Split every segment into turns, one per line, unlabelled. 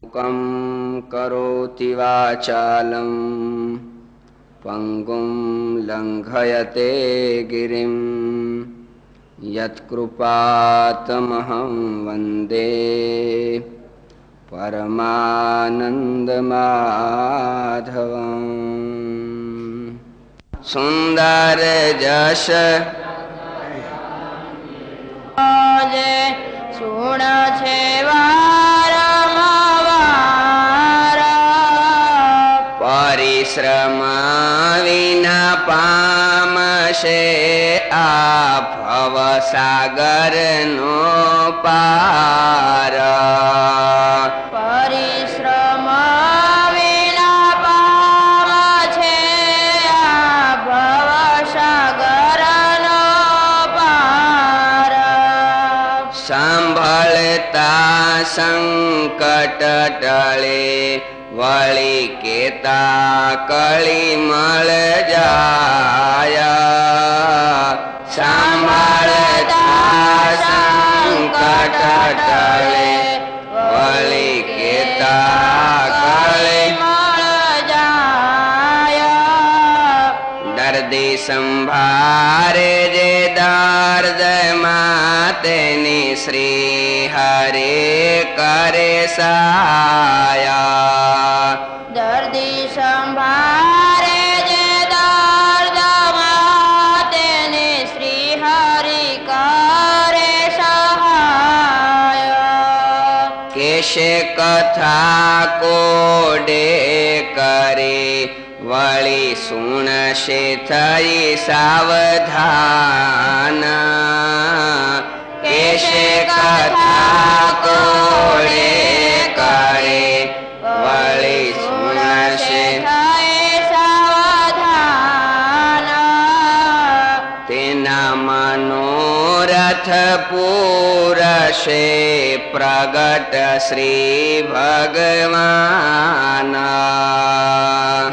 मूकं करोति वाचालं पंगुं लंघयते गिरिं यत्कृपातमहं वन्दे परमानन्दमाधवम्। सुंदर जश
सुण छे वारंवार,
परिश्रम विना पामशे आ भवसागर नो पार।
परिश्रम विना पामशे आ भवसागर नो पार।
सांभळता संकट टळे वळी केता कळी मळ जाया। सांभळता संकट टळे वळी केता कळी
मळ जाया।
दर्दी संभारे जे दर्द मातेनी श्री हरे करे सहाया।
दर्दी संभारे जे दर्द मातेने श्री हरि करे सहाय।
केशे कथा कोडे करे वळी सुणशे थई सावधान। केशे कथा कोडे करे वळी सुणशे
थई सावधान।
तेना मनोरथ पूरशे प्रगट श्री भगवान।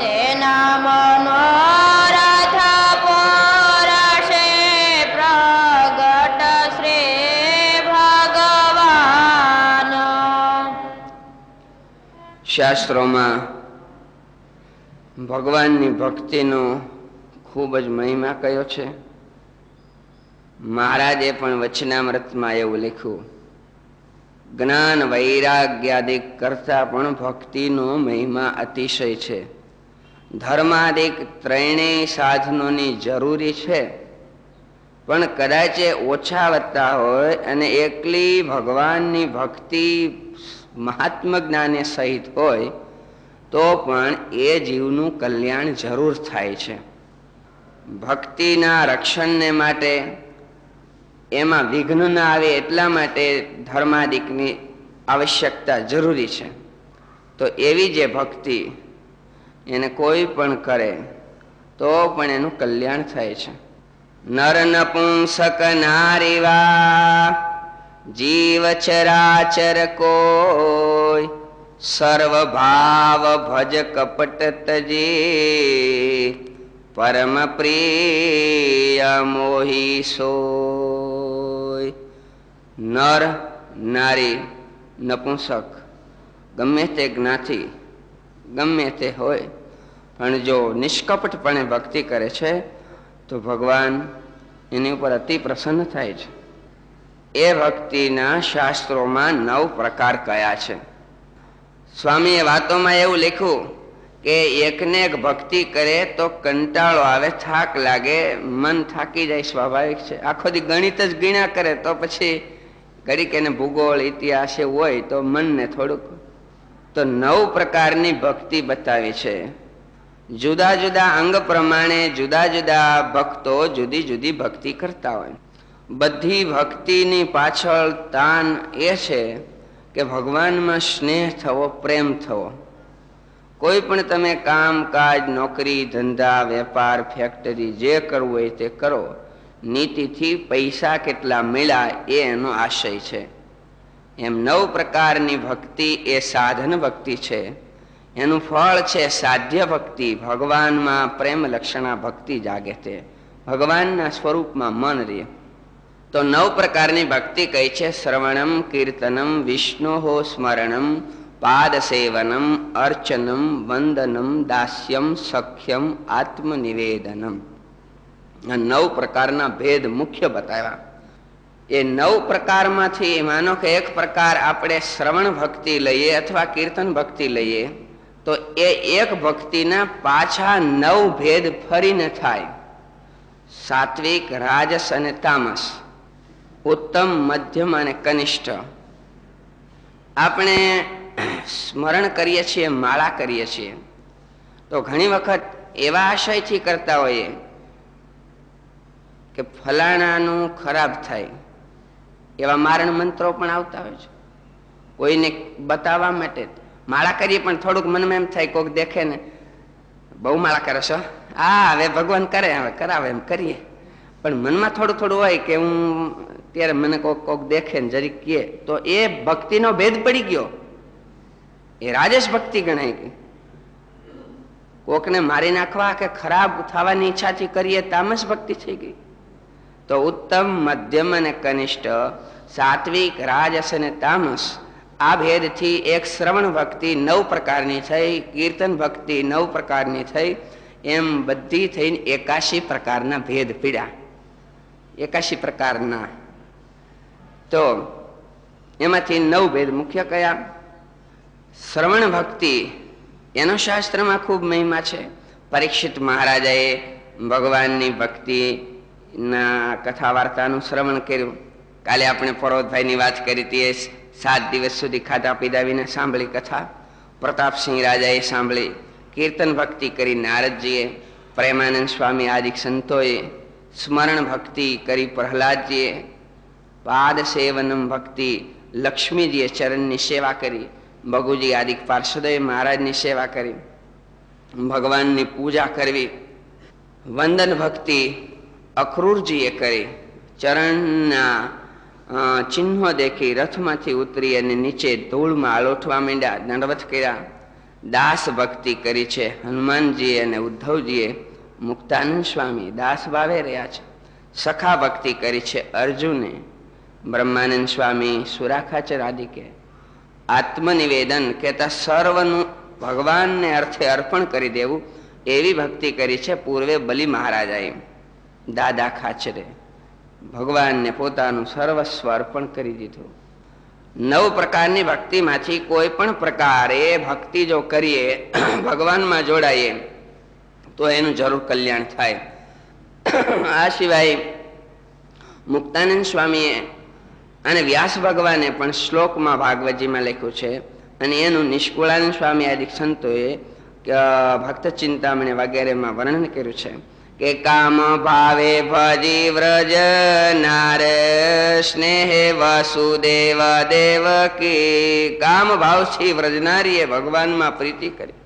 तेना मनोरथ पूरशे प्रगट श्री भगवान।
શાસ્ત્રોમાં ભગવાનની ભક્તિનો ખૂબ જ મહિમા કયો છે. મહારાજે પણ વચનામૃતમાં એવું લખ્યું, જ્ઞાન વૈરાગ્યાદિક કરતા પણ ભક્તિનો મહિમા અતિશય છે. ધર્માદિક ત્રણેય સાધનોની જરૂરી છે, પણ કદાચ એ ઓછા વધતા હોય અને એકલી ભગવાનની ભક્તિ મહાત્મા જ્ઞાને સહિત હોય તો પણ એ જીવનું કલ્યાણ જરૂર થાય છે. ભક્તિના રક્ષણને માટે એમાં વિઘ્ન ના આવે એટલા માટે ધર્માદિકની આવશ્યકતા જરૂરી છે. તો એવી જે ભક્તિ એને કોઈ પણ કરે તો પણ એનું કલ્યાણ થાય છે. નર નપુંસક નારીવા જીવ ચરાચર કોઈ સર્વ ભાવ ભજ કપટ તજી પરમ પ્રિય મોહી સોય. નર નારી નપુંસક ગમે તે જ્ઞાતિ ગમે તે હોય પણ જો નિષ્કપટપણે ભક્તિ કરે છે તો ભગવાન એની ઉપર અતિ પ્રસન્ન થાય છે. એ ભક્તિના શાસ્ત્રોમાં 9 પ્રકાર કયા છે. સ્વામીએ વાતોમાં એવું લખ્યું કે એકને એક ભક્તિ કરે તો કંટાળો આવે, થાક લાગે, મન થાકી જાય, સ્વાભાવિક છે. આખો દી ગણિત જ ગણ્યા કરે તો પછી ઘડીક એને ભૂગોળ ઇતિહાસ એવું હોય તો મનને થોડુંક. તો 9 પ્રકારની ભક્તિ બતાવી છે. જુદા જુદા અંગ પ્રમાણે જુદા જુદા ભક્તો જુદી જુદી ભક્તિ કરતા હોય. બધી ભક્તિની પાછળ તાન એ છે કે ભગવાનમાં સ્નેહ થવો, પ્રેમ થવો. કોઈ પણ તમે કામ કાજ નોકરી ધંધા વેપાર ફેક્ટરી જે કરવું હોય તે કરો, નીતિથી પૈસા કેટલા મળ્યા એ એનો આશય છે. એમ 9 પ્રકારની ભક્તિ એ સાધન ભક્તિ છે. એનું ફળ છે સાધ્ય ભક્તિ. ભગવાનમાં પ્રેમ લક્ષણા ભક્તિ જાગે તે ભગવાનના સ્વરૂપમાં મન રહે. તો 9 પ્રકારની ભક્તિ કઈ છે. શ્રવણમ કીર્તનમ વિષ્ણોહો સ્મરણમ પાદ સેવનમ, અર્ચનમ, વંદનમ, દાસ્યમ, સખ્યમ, આત્મનિવેદનમ. આ 9 પ્રકારના ભેદ મુખ્ય બતાવ્યા. એ 9 પ્રકારમાંથી માનો કે એક પ્રકાર આપણે શ્રવણ ભક્તિ લઈએ અથવા કીર્તન ભક્તિ લઈએ તો એ એક ભક્તિના પાછા 9 ભેદ ફરીને થાય. સાત્વિક, રાજસ અને તામસ, ઉત્તમ, મધ્યમ અને કનિષ્ઠ. આપણે સ્મરણ કરીએ છીએ, માળા કરીએ છીએ તો ઘણી વખત એવા આશયથી કરતા હોઈએ કે ફલાણાનું ખરાબ થાય એવા મારણ મંત્રો પણ આવતા હોય છે. કોઈને બતાવવા માટે માળા કરીએ પણ થોડુંક મનમાં એમ થાય, કોઈક દેખે ને બહુ માળા કરે છો, હવે ભગવાન કરે, હવે કરાવે એમ કરીએ. પણ મનમાં થોડું થોડું હોય કે હું ત્યારે મને કોક દેખે ને જરીક કહે તો એ ભક્તિનો ભેદ પડી ગયો, એ રાજેશ ભક્તિ ગણાય ગઈ. કોકને મારી નાખવા કે ખરાબ થવાની ઈચ્છાથી કરીએ તામસ ભક્તિ થઈ ગઈ. તો ઉત્તમ, મધ્યમ અને કનિષ્ઠ, સાત્વિક, રાજસ અને તામસ, આ ભેદથી એક શ્રવણ ભક્તિ 9 પ્રકારની થઈ, કીર્તન ભક્તિ 9 પ્રકારની થઈ, એમ બધી થઈને 81 પ્રકારના ભેદ પીડ્યા. 81 પ્રકારના. તો એમાંથી 9 ભેદ મુખ્ય કયા? શ્રવણ ભક્તિ એનો શાસ્ત્રમાં ખૂબ મહિમા છે. પરીક્ષિત મહારાજાએ ભગવાનની ભક્તિના કથા વાર્તાનું શ્રવણ કર્યું. કાલે આપણે પર્વતભાઈની વાત કરી હતી, 7 દિવસ સુધી ખાધા પીધા વિના સાંભળી કથા. પ્રતાપસિંહ રાજાએ સાંભળી. કીર્તન ભક્તિ કરી નારદજીએ, પ્રેમાનંદ સ્વામી આદિ સંતોએ, સ્મરણ ભક્તિ કરી પ્રહલાદજીએ, પાદ સેવનમ ભક્તિ લક્ષ્મીજીએ ચરણની સેવા કરી, ભગુજી આદિ પાર્ષદોએ મહારાજની સેવા કરી, ભગવાનની પૂજા કરવી. વંદન ભક્તિ અક્રૂરજીએ કરી, ચરણના ચિહ્નો દેખી રથમાંથી ઉતરી અને નીચે ધૂળમાં આલોઠવા માંડ્યા, દંડવત કર્યા. દાસ ભક્તિ કરી છે હનુમાનજીએ અને ઉદ્ધવજીએ. મુક્તાનંદ સ્વામી દાસ ભાવે રહ્યા છે. સખા ભક્તિ કરી છે અર્જુને, બ્રહ્માનંદ સ્વામી, સુરાખાચર આદિકે. આત્મનિવેદન કહેતા સર્વનું ભગવાનને અર્થે અર્પણ કરી દેવું એવી ભક્તિ કરી છે પૂર્વે બલિ મહારાજાએ. દાદા ખાચરે ભગવાનને પોતાનું સર્વસ્વ અર્પણ કરી દીધું. 9 પ્રકારની ભક્તિમાંથી કોઈ પણ પ્રકારે ભક્તિ જો કરીએ, ભગવાનમાં જોડાઈએ તો એનું જરૂર કલ્યાણ થાય. આ સિવાય મુક્તાનંદ સ્વામીએ અને વ્યાસ ભગવાને પણ શ્લોકમાં ભાગવતજીમાં લખ્યું છે અને એનું નિષ્કુળાનંદ સ્વામી આદિ સંતોએ ભક્ત ચિંતામણી વગેરેમાં વર્ણન કર્યું છે કે કામ ભાવે ભજી વ્રજ નાર સ્નેહે વાસુદેવ દેવકી. કામ ભાવથી વ્રજનારીએ ભગવાનમાં પ્રીતિ કરી,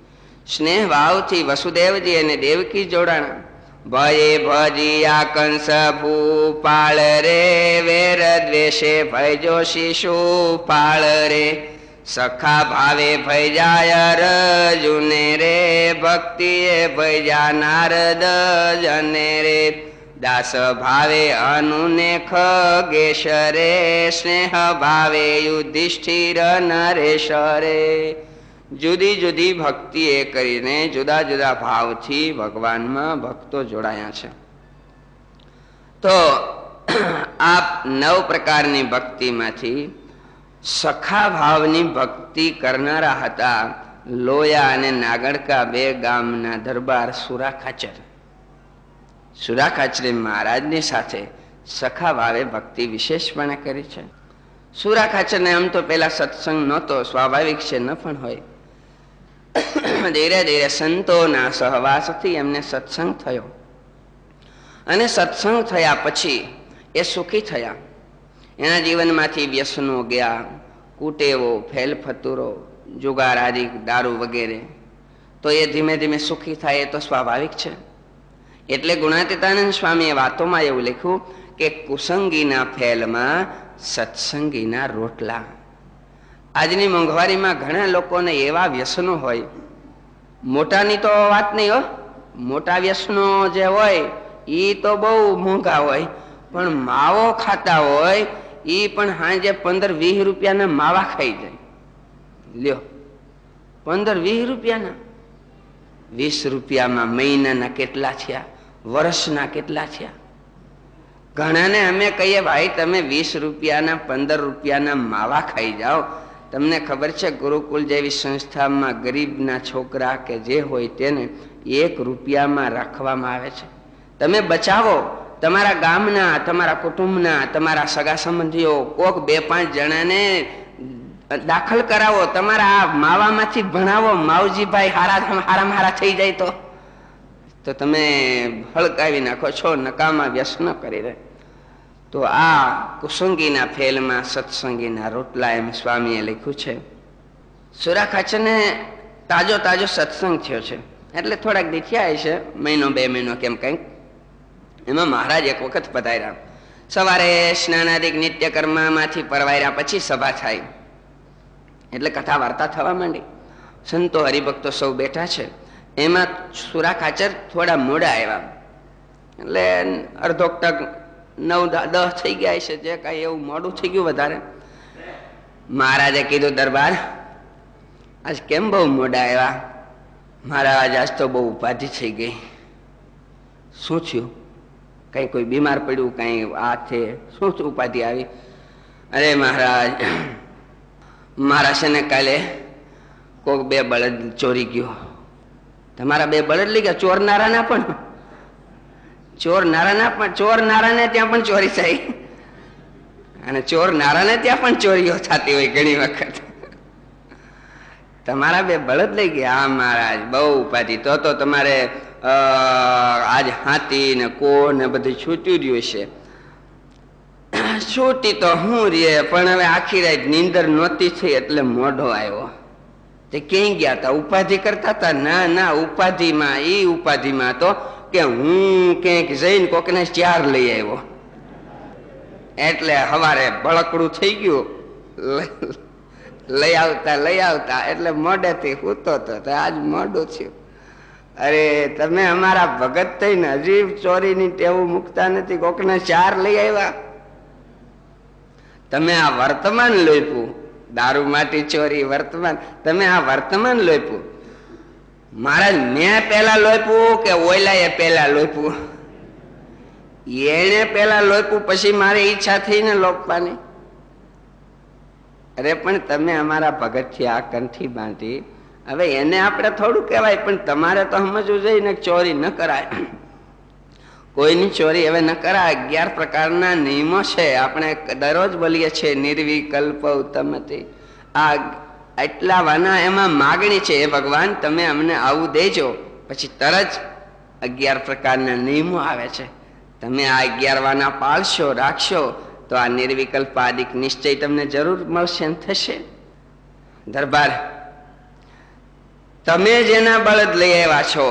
સ્નેહ ભાવથી વસુદેવજી અને દેવકી જોડાણા. ભયે ભજીયા કંસ ભૂપાળ રે, વેર દ્વેષે ભયજો શિશુ પાળ રે. સખા ભાવે ભૈજાય રજુને રે, ભક્તિએ ભૈજા નારદ જને રે. દાસ ભાવે અનુને ખગેશ રે, સ્નેહ ભાવે યુધિષ્ઠિર નરેશ રે. જુદી જુદી ભક્તિ એ કરીને જુદા જુદા ભાવથી ભગવાનમાં ભક્તો જોડાયા છે. તો આ 9 પ્રકારની ભક્તિમાંથી સખા ભાવની ભક્તિ કરનારા હતા લોયા અને નાગડકા 2 ગામના દરબાર સુરાખાચર. સુરાખાચરે મહારાજની સાથે સખા ભાવે ભક્તિ વિશેષપણે કરી છે. સુરાખાચરને આમ તો પેલા સત્સંગ નહોતો, સ્વાભાવિક છે, ન પણ હોય. ધીરે ધીરે સંતોના સહવાસથી એમને સત્સંગ થયો અને સત્સંગ થયા પછી એ સુખી થયા. એના જીવનમાંથી વ્યસનો ગયા, કુટેવો, ફેલફતુરો, જુગાર આદિ, દારૂ વગેરે. તો એ ધીમે ધીમે સુખી થાય, એ તો સ્વાભાવિક છે. એટલે ગુણાતીતાનંદ સ્વામીએ વાતોમાં એવું લખ્યું કે કુસંગીના ફેલમાં સત્સંગીના રોટલા. આજની મોંઘવારીમાં ઘણા લોકોને એવા વ્યસનો હોય, મોટાની તો વાત નહીં હો, મોટા વ્યસનો જે હોય એ તો બહુ મોંઘા હોય, પણ માવો ખાતા હોય એ પણ સાંજે 15-20 રૂપિયાના માવા ખાઈ જાય. લ્યો, 15-20 રૂપિયાના. 20 રૂપિયામાં મહિનાના કેટલા થયા, વર્ષના કેટલા થયા? ઘણાને અમે કહીએ ભાઈ તમે 20 રૂપિયાના 15 રૂપિયાના માવા ખાઈ જાઓ. તમને ખબર છે ગુરુકુળ જેવી સંસ્થામાં ગરીબના છોકરા કે જે હોય તેને 1 રૂપિયામાં રાખવામાં આવે છે. તમે બચાવો, તમારા ગામના, તમારા કુટુંબના, તમારા સગા સંબંધીઓ કોક 2-5 જણાને દાખલ કરાવો, તમારા આ માવામાંથી ભણાવો. માવજીભાઈ હારા થઈ જાય તો તમે હળકાવી નાખો છો, નકામા વ્યસન કરી દે. તો આ કુસુંગીના ફેલમાં સત્સંગીના રોટલા એમ સ્વામીએ લખ્યું છે. સુરા ખાચરને તાજો સત્સંગ થયો છે એટલે થોડાક દી થયા છે, 1-2 મહિનો કેમ કંઈક. એમાં મહારાજ એક વખત પધાર્યા. સવારે સ્નાનાદિક નિત્ય કર્મમાંથી પરવાર્યા પછી સભા થાય એટલે કથા વાર્તા થવા માંડી. સંતો હરિભક્તો સૌ બેઠા છે. એમાં સુરા ખાચર થોડા મોડા આવ્યા એટલે અડધો ટક 9-10 થઈ ગયા છે, જે કાંઈ એવું મોડું થઈ ગયું વધારે. મહારાજે કીધું, દરબાર આજ કેમ બહુ મોડા આવ્યા? મહારાજ આજ તો બહુ ઉપાધિ થઈ ગઈ. શું થયું? કઈ કોઈ બીમાર પડ્યું? કઈ આ છે? શું ઉપાધિ આવી? અરે મહારાજ, મારા છે ને કાલે કોક 2 બળદ ચોરી ગયો. તમારા 2 બળદ લઈ ગયા? ચોરનારાના પણ ચોરનારાને ત્યાં પણ ચોરી થાય અને ચોરનારાને ત્યાં પણ ચોરીઓ થતી હોય ઘણી વખત. તમારા 2 બળદ લઈ ગયા? હા મહારાજ, બહુ ઉપાધિ. તો તમારે આજ હાથી ને કો ને બધું છૂટ્યું રહ્યું છે. છૂટી તો હું રે, પણ હવે આખી રાત નીંદર નહોતી થઈ એટલે મોઢો આવ્યો. તે ક્યાંય ગયા હતા? ઉપાધિ કરતા હતા? ના, ઉપાધિમાં તો કે હું ક્યાંક જઈને કોકને 4 લઈ આવ્યો એટલે હવારે બળકડું થઈ ગયું. લઈ આવતા એટલે મોઢેથી સૂતો હતો, આજ મોઢું થયું. અરે તમે અમારા ભગત થઈને હજી ચોરીની ટેવું મૂકતા નથી, કોકને 4 લઈ આવ્યા. તમે આ વર્તમાન લોપ્યું, દારૂ માટી ચોરી વર્તમાન, તમે આ વર્તમાન લોપ્યું. મહારાજ મેં પેલા લોપ્યું કે ઓયલાએ પેલા લોપ્યું? એને પેલા લોપ્યું, પછી મારી ઈચ્છા થઈને લોપવાની. અરે પણ તમે અમારા ભગત થી આ કંઠી બાંધી, હવે એને આપણે થોડું કહેવાય, પણ તમારે તો સમજવું જોઈએ ને ચોરી ન કરાય. કોઈની ચોરી હવે ન કરાય. 11 પ્રકારના નિયમો છે, આપણે દરરોજ બોલીએ છીએ, નિર્વિકલ્પ ઉત્તમતી. આ એટલા વાના એમાં માગણી છે, એ ભગવાન તમે અમને આવું દેજો. પછી તરત 11 પ્રકારના નિયમો આવે છે. તમે આ 11 વાના પાળશો, રાખશો તો આ નિર્વિકલ્પ આદિક નિશ્ચય તમને જરૂર મળશે ને થશે. દરબાર, તમે જેના બળદ લઈ આવ્યા છો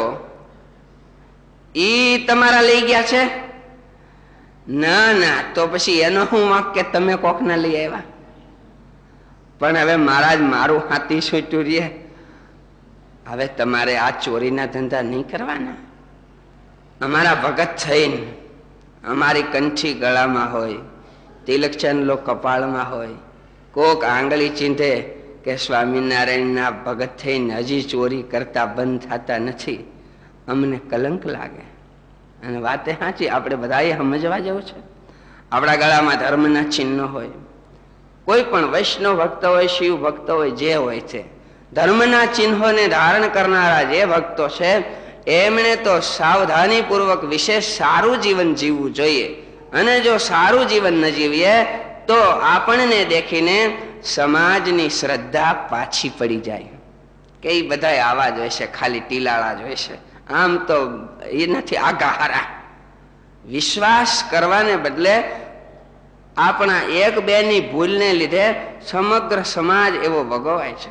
ઈ તમારા લઈ ગયા છે? ના, તો પછી એનો હું વાંક કે તમે કોકના લઈ આવ્યા? પણ હવે મહારાજ મારું હાથી છૂટ્યું રે, હવે તમારે આ ચોરીના ધંધા નહીં કરવાના. અમારા ભગત થઈને અમારી કંઠી ગળામાં હોય, તિલક ચાંદલો કપાળમાં હોય, કોક આંગળી ચીંધે કે સ્વામિનારાયણના ભગત થઈને હજી ચોરી કરતા બંધ થતા નથી, અમને કલંક લાગે. અને વાતે સાચી, આપણે બધાએ સમજવા જેવું છે. આપણા ગળામાં ધર્મના ચિહ્નો હોય, કોઈ પણ વૈષ્ણવ ભક્ત હોય, શિવ ભક્ત હોય, જે હોય છે, ધર્મના ચિહ્નોને ધારણ કરનારા જે ભક્તો છે એમણે તો સાવધાની પૂર્વક વિશેષ સારું જીવન જીવવું જોઈએ. અને જો સારું જીવન ન જીવીએ તો આપણને દેખીને સમાજની શ્રદ્ધા પાછી પડી જાય કે એ બધા આવા જ હોય છે, ખાલી ટીલાળા જ હોય છે, આમ તો એ નથી આગા હારા. વિશ્વાસ કરવાને બદલે આપણા 1-2ની ભૂલને લીધે સમગ્ર સમાજ એવો ભોગવાય છે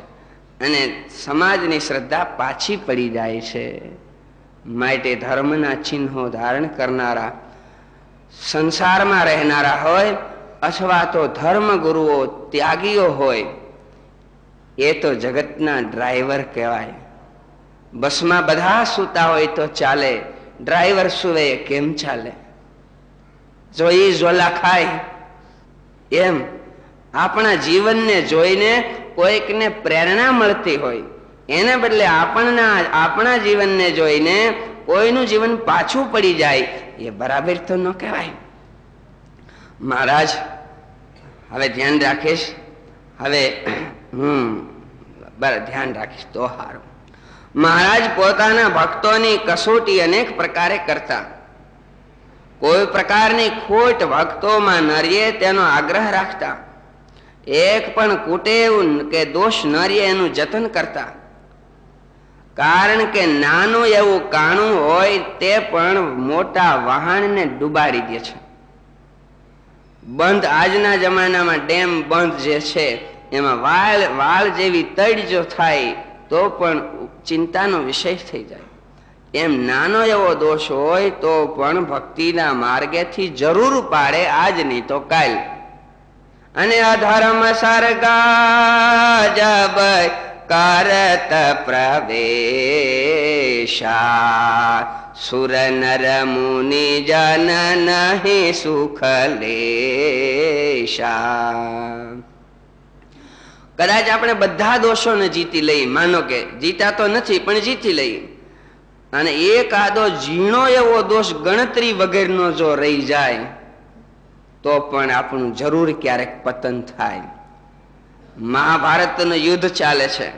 અને સમાજની શ્રદ્ધા પાછી પડી જાય છે. માટે ધર્મના ચિહ્નો ધારણ કરનારા સંસારમાં રહેનારા હોય અથવા તો ધર્મ ગુરુઓ ત્યાગીઓ હોય, એ તો જગતના ડ્રાઈવર કહેવાય. બસમાં બધા સૂતા હોય તો ચાલે, ડ્રાઈવર સુવે કેમ ચાલે? જો એ ઝોલા ખાય એમ આપણા જીવનને જોઈને કોઈકને પ્રેરણા મળતી હોય એને બદલે આપણા જીવનને જોઈને કોઈનું જીવન પાછું પડી જાય એ બરાબર તો ન કહેવાય. મહારાજ હવે ધ્યાન રાખીશ, હવે ધ્યાન રાખીશ તો સારું. મહારાજ પોતાના ભક્તોની કસોટી અનેક પ્રકારે કરતા. કોઈ પ્રકારની ખોટ ભક્તોમાં ન રહે તેનો આગ્રહ રાખતા. એક પણ કુટેવ કે દોષ ન રહે એનું જતન કરતા. કારણ કે નાનું એવું કાણું હોય તે પણ મોટા વહાણને ડૂબાડી દે છે. બંધ આજના જમાનામાં ડેમ બંધ જે છે એમાં વાળ જેવી તડ જો થાય તો પણ ચિંતાનો વિષય થઈ જાય. એમ નાનો એવો દોષ હોય તો પણ ભક્તિના માર્ગેથી જરૂર પાડે, આજ નહીં તો કાલ. અને અધર્મ સર્ગા જબ કરત પ્રવેશા સુર નર મુનિ જન નહીં સુખ લેશા. કદાચ આપણે બધા દોષોને જીતી લઈ, માનો કે જીતા તો નથી પણ જીતી લઈ, અને એક આદો ઝીણો એવો દોષ ગણતરી વગરનો જો રહી જાય તો પણ આપણું જરૂર ક્યારેક પતન થાય. મહાભારતનું યુદ્ધ ચાલે છે.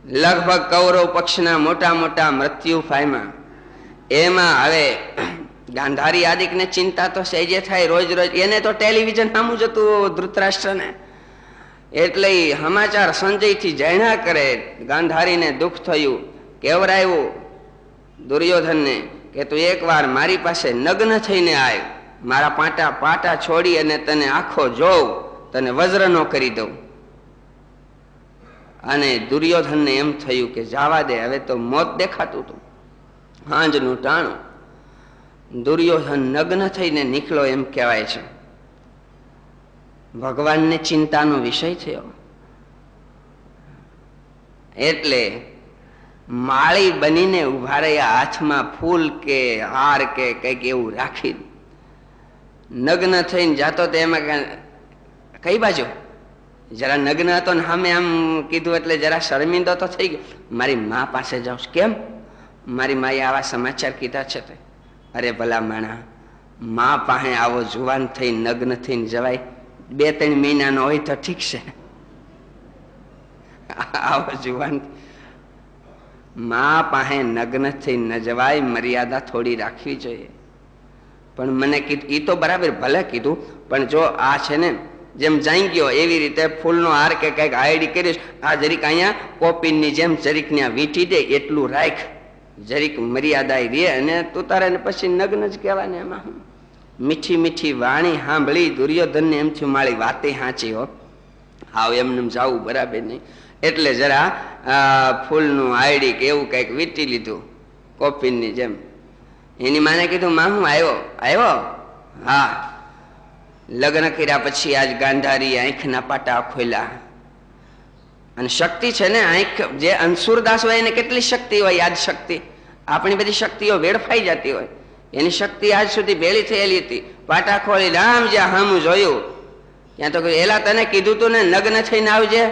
લગભગ કૌરવ પક્ષના મોટા મોટા મૃત્યુ પામ્યા. એમાં હવે ગાંધારી આદિકને ચિંતા તો સહેજે થાય રોજ રોજ. એને તો ટેલિવિઝન સામું જતું ધૃતરાષ્ટ્રને, એટલે સમાચાર સંજયથી જાણ્યા કરે. ગાંધારીને દુઃખ થયું, કેવરાયું દુર્યોધનને કે તું એકવાર મારી પાસે નગ્ન થઈને આવ, મારા પાટા છોડી અને તને આખો જોઉં, તને વજ્રનો કરી દઉં. અને દુર્યોધનને એમ થયું કે જાવા દે, હવે તો મોત દેખાતું હતું. હાંજનું ટાણું દુર્યોધન નગ્ન થઈને નીકળ્યો એમ કહેવાય છે. ભગવાનને ચિંતાનો વિષય થયો. એટલે માળી બનીને ઉભા રહ્યા, હાથમાં ફૂલ કે હાર કે કઈક એવું રાખી નગ્ન થઈને જાતો. તો એમાં કઈ બાજુ જરા નગ્ન હતો ને સામે આમ કીધું એટલે જરા શર્મિંદો તો થઈ ગયો. મારી મા પાસે જાઉં. કેમ? મારી માએ આવા સમાચાર કીધા છે. અરે ભલા માણા, મા પાસે આવો જુવાન થઈ નગ્ન થઈને જવાય? 2-3 મહિનાનો હોય તો ઠીક છે, આવો જુવાન મા પાસે નગ્ન થઈ ન જવાય. મર્યાદા થોડી રાખવી જોઈએ. પણ મને કીધું, એ તો બરાબર ભલે કીધું, પણ જો આ છે ને જેમ જાઈ ગયો એવી રીતે ફૂલનો હાર કે કઈક આયડી કરીશ, આ જરીક અહીંયા કોપીની જેમ જરીક ને વીંટી દે એટલું રાખ, જરીક મર્યાદા રે. અને તું તારે પછી નગ્ન જ કહેવાય ને. એમાં મીઠી મીઠી વાણી સાંભળી દુર્યોધનને એમ થયું મારી વાતે સાચી હો, હાવ એમને જાવું બરાબર નહીં. એટલે જરા ફૂલનું આયડી કે એવું કઈક વીંટી લીધું કોપીની જેમ. એની માને કીધું, માં હું આવ્યો. હા. લગ્ન કર્યા પછી આજ ગાંધારી આંખના પાટા ખોલ્યા. અને શક્તિ છે ને, આંખ જે અંશુરદાસ હોય એને કેટલી શક્તિ હોય, યાદ શક્તિ. આપણી બધી શક્તિઓ વેડફાઈ જતી હોય, એની શક્તિ આજ સુધી ભેળી થયેલી હતી. પાટા ખોલી રામ જ્યાં હામું જોયું ત્યાં તો એલા તને કીધું તું ને નગ્ન થઈને આવજે.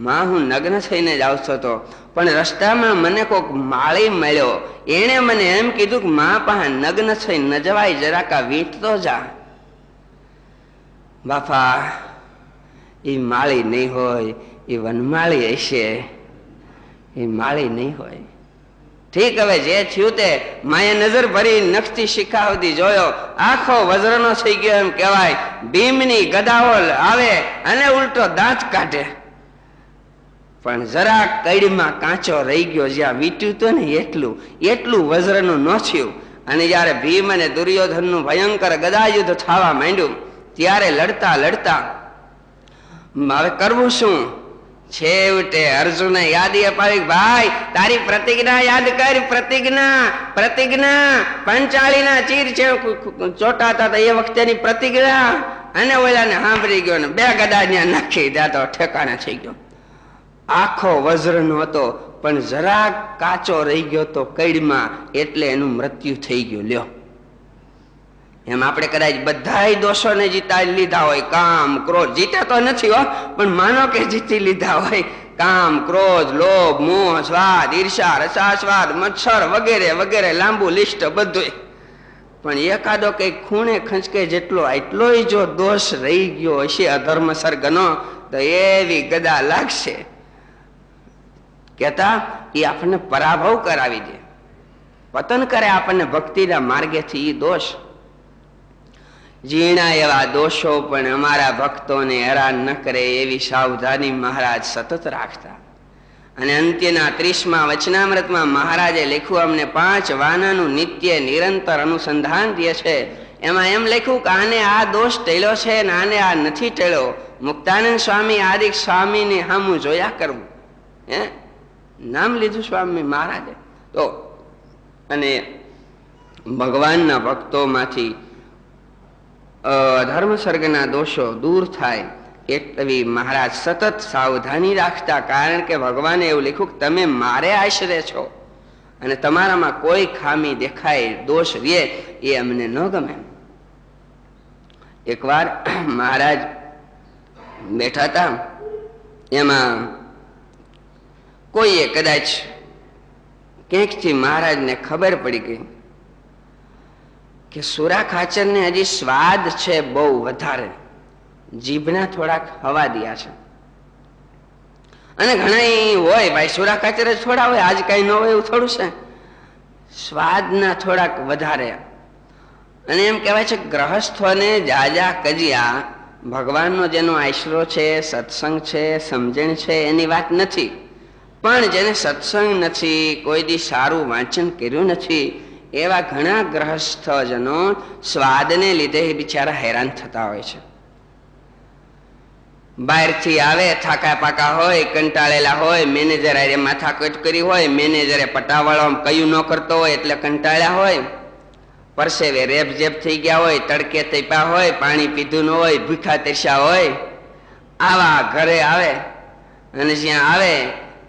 માં હું નગ્ન થઈને જ આવતો હતો, પણ રસ્તામાં મને કોઈક માળી મળ્યો, એને મને એમ કીધું કે માં પાસે નગ્ન થઈને ન જવાય, જરાકા વીંટતો જા. બાપા, એ માળી નહીં હોય, એ વનમાળી હશે, એ માળી નહીં હોય. ઠીક, હવે જે થયું તે માએ નજર ભરી નખથી શિખા સુધી જોયો, આખો વજ્રનો થઈ ગયો એમ કહેવાય. ભીમની ગદાઓ આવે અને ઉલટો દાંત કાઢે, પણ જરાક કડીમાં કાચો રહી ગયો. જ્યાં વીટ્યું હતું ને એટલું વજ્રનું ન થયું. અને જયારે ભીમ અને દુર્યોધનનું ભયંકર ગદાયુદ્ધ થવા માંડ્યું ત્યારે લડતા લડતા હવે કરવું શું? છેવટે અર્જુને યાદી અપાવી, ભાઈ તારી પ્રતિજ્ઞા યાદ કર. પ્રતિજ્ઞા પંચાળીના ચીર છે ચોટાતા હતા એ વખતેની પ્રતિજ્ઞા. અને ઓલાને સાંભળી ગયો ને 2 ગદા ત્યાં નાખી દા તો ઠેકાણે થઈ ગયો. આખો વજ્રનો હતો પણ જરાક કાચો રહી ગયો તો કઈડમાં, એટલે એનું મૃત્યુ થઈ ગયું. લ્યો, એમ આપણે કદાચ બધા દોષોને જીતા લીધા હોય, કામ ક્રોધ જીતા તો નથી હો, પણ માનો કે જીતી લીધા હોય કામ, ક્રોધ, લોભ, મોહ, સ્વાદ, ઈર્ષા, રસાસ્વાદ, મચ્છર વગેરે વગેરે લાંબુ લિસ્ટ બધું. પણ એકાદો કઈ ખૂણે ખંચકે જેટલો એટલોય જો દોષ રહી ગયો હશે અધર્મ સર્ગનો તો એવી ગદા લાગશે કેતા એ આપણને પરાભવ કરાવી દે, પતન કરે આપણને ભક્તિના માર્ગેથી. એ દોષ ઝીણા એવા દોષો પણ અમારા ભક્તોને હેરાન ન કરે એવી સાવધાની મહારાજ સતત રાખતા. અને અંત્યના 30મા વચનામૃતમાં મહારાજે લખ્યું, અમને 5 વાનાનું નિત્ય નિરંતર અનુસંધાન દે છે. એમાં એમ લખ્યું કે આને આ દોષ ટેળ્યો છે ને આને આ નથી ટેળ્યો. મુક્તાનંદ સ્વામી આદિક સ્વામીને હામું જોયા કરવું. નામ લીધું સ્વામી મહારાજે તો. અને ભગવાનના ભક્તોમાંથી ધર્મ સર્ગના દોષો દૂર થાય એટલી મહારાજ સતત સાવધાની રાખતા. કારણ કે ભગવાને એવું લખ્યું કે તમે મારે આશરે છો અને તમારામાં કોઈ ખામી દેખાય, દોષ રે એ અમને ન ગમે. એકવાર મહારાજ બેઠા હતા, એમાં કોઈએ કદાચ ક્યાંકથી મહારાજને ખબર પડી ગઈ કે સુરા ખાચરને હજી સ્વાદ છે બહુ વધારે, જીભના થોડાક હવા દિયા છે. અને ઘણા હોય ભાઈ સુરા ખાચર જ થોડા હોય, આજ કઈ ન હોય એવું થોડું છે, સ્વાદના થોડાક વધારે. અને એમ કહેવાય છે ગ્રહસ્થોને જાજા કજિયા ભગવાનનો જેનો આશરો છે, સત્સંગ છે, સમજણ છે એની વાત નથી. પણ જેને સત્સંગ નથી, કોઈ દી સારું વાંચન કર્યું નથી, એવા ઘણા ગ્રહસ્થજનો સ્વાદને લીધે બિચારા હેરાન થતા હોય છે. બહારથી આવે, થાકા પાકા હોય, કંટાળેલા હોય, મેનેજર આરે માથાકૂટ કરી હોય, મેનેજરે પટાવાળો કયું ન કરતો હોય એટલે કંટાળ્યા હોય, પરસેવે રેપઝેપ થઈ ગયા હોય, તડકે તપ્યા હોય, પાણી પીધું ન હોય, ભૂખા તરસ્યા હોય, આવા ઘરે આવે અને જ્યાં આવે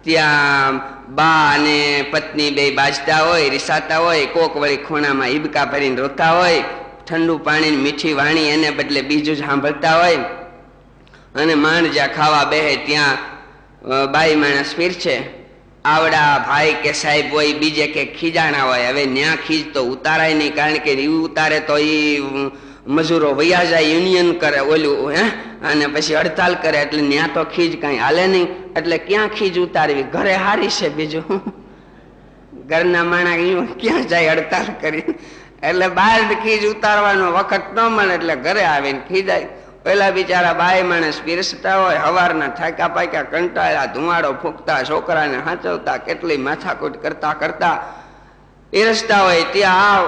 ત્યાં બા અને પત્ની બે બાજતા હોય, રીસાતા હોય, કોક વળી ખૂણામાં હિબકા ભરીને રોતા હોય, ઠંડુ પાણી મીઠી વાણી એને બદલે બીજું જ સાંભળતા હોય. અને માંડ જ્યાં ખાવા બેહે ત્યાં બાઈ માણસ ફીર છે, આવડા ભાઈ કે સાહેબ હોય બીજે કે ખીજાણા હોય. હવે ન્યા ખીજ તો ઉતારાય નહીં, કારણ કે એ ઉતારે તો એ મજૂરો વૈયા જાય, યુનિયન કરે ઓલું અને પછી હડતાલ કરે, એટલે ન્યા તો ખીજ કઈ હાલે નહીં. એટલે ક્યાં ખીજ ઉતારવી? ઘરે હારી છે, બીજું ઘરના માણા ક્યાં જાય હડતાલ કરી? એટલે બહાર ખીજ ઉતારવાનો વખત ન મળે એટલે ઘરે આવીને ખીજાય. પેલા બિચારા બાય માણસ પીરસતા હોય, હવારના થાક્યા પાક્યા કંટાળ્યા, ધુમાડો ફૂંકતા, છોકરાને હાચવતા, કેટલી માથાકૂટ કરતા કરતા પીરસતા હોય, ત્યાં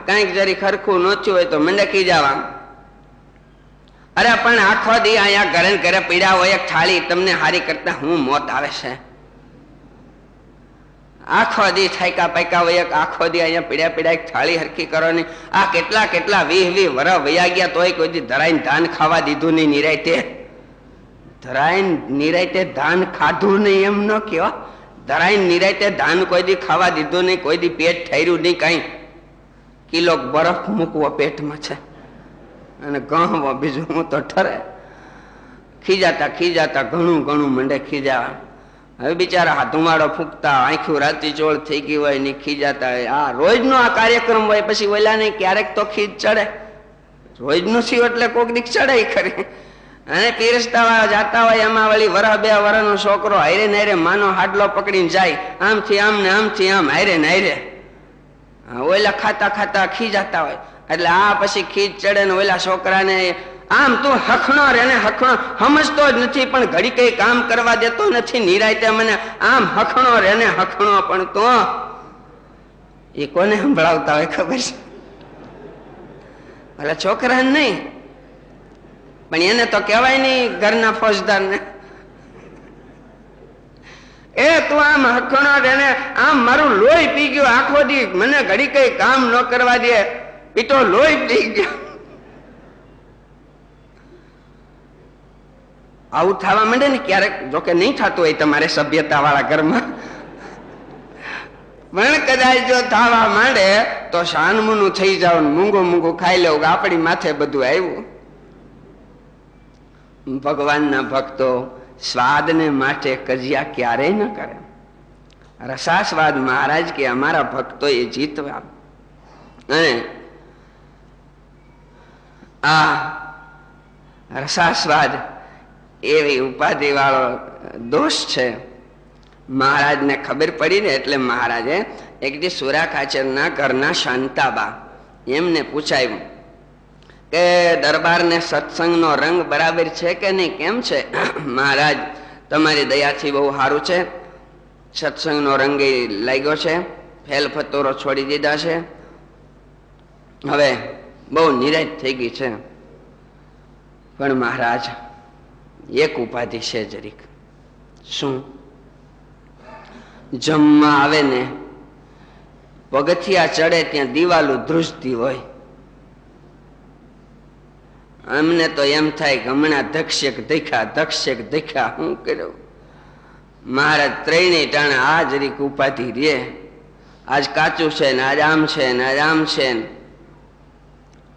કઈક જરી ખરખું નોચ્યું હોય તો મંડકી જવા. અરે પણ આખો દી અહીંયા ઘરે ઘરે પીડા હોય, એક થાળી તમને હારી કરતા હું મોત આવે છે. આખો દી થાક્યા પાક્યા હોય, આખો દી અહીંયા પીડા પીડા એક થાળી હરખી કરવાની. આ કેટલા કેટલા 20 વર્ષ વયા ગયા તોય કોઈ દી ધરાઈને ધાન ખાવા દીધું નહીં નિરાયતે. ધરાઈને નિરાયતે ધાન ખાધું નહીં એમ ન કહેવા, ધરાઈને નિરાયતે ધાન કોઈ દી ખાવા દીધું નહીં, કોઈ દી પેટ ઠર્યું નહીં, કઈ કિલો બરફ મૂકવો પેટમાં છે અને ગણવો, બીજું હું તો ઠરે. ખીજાતા ખીજાતા ઘણું ઘણું મંડે ખીજાવા. હવે બિચારા ધુમાડો ફૂંકતા, આંખું રાતી ચોળ થઈ ગઈ હોય ને ખીજાતા. આ રોજનો આ કાર્યક્રમ હોય, પછી ઓલા નહીં ક્યારેક તો ખીજ ચડે, રોજનું થયું એટલે કોક દીક ચડે ખરી. અને પીરસતા જાતા હોય, એમાં વળી વરહ 2 વર્ષનો છોકરો હારે ને હારે માનો હાડલો પકડીને જાય, આમથી આમ ને આમથી આમ, હારે ને હારે. ઓલા ખાતા ખાતા ખીજાતા હોય, એટલે આ પછી ખીજ ચડે ને ઓલા છોકરાને આમ તું હખણો રે ને હખણો, સમજતો જ નથી પણ ઘડી કઈ કામ કરવા દેતો નથી નિરાયતે મને, આમ હખણો રે ને હખણો. પણ તો એ કોને સંભળાવતા હોય ખબર છે? ભલે છોકરાને નહીં પણ એને તો કહેવાય નહીં ઘરના ફોજદાર ને, એ તું આમ હખણો રે ને આમ, મારું લોહી પી ગયું આખો દી, મને ઘડી કઈ કામ ન કરવા દે, પીતો લોહી પી ગયો. આવું થવા માંડે ને ક્યારેક, જોકે નહીં થતું હોય તમારે સભ્યતા વાળા ઘરમાં, પણ કદાચ જો થવા માંડે તો શાનમુનું થઈ જાવ, મૂંગું મૂંગું ખાઈ લેવું, આપણી માથે બધું આવ્યું. ભગવાનના ભક્તો સ્વાદને માટે કજિયા ક્યારેય ન કરે. રસાસ્વાદ મહારાજ કે અમારા ભક્તોએ જીતવા. અને આ રસાસ્વાદ એવી ઉપાધિ વાળો દોષ છે. મહારાજને ખબર પડી ને એટલે મહારાજે એક દી સુરા ખાચરના ઘરના શાંતાબા એમને પૂછાયું કે દરબારને સત્સંગનો રંગ બરાબર છે કે નહીં, કેમ છે? મહારાજ તમારી દયાથી બહુ સારું છે, સત્સંગનો રંગ લાગ્યો છે, ફેલ ફતોરો છોડી દીધા છે, હવે બહુ નિરાશ થઈ ગઈ છે. પણ મહારાજ એક ઉપાધિ છે જરીક. શું? જમવા આવે ને પગથિયા ચડે ત્યાં દિવાલો ધ્રુજતી હોય. અમને તો એમ થાય કે હમણાં ધક્ષેક દેખા હું કર્યું. મહારાજ ત્રણેય ટાણે આ જરીક ઉપાધિ રે. આજ કાચું છે ને આજ આમ છે ને આજ આમ છે ને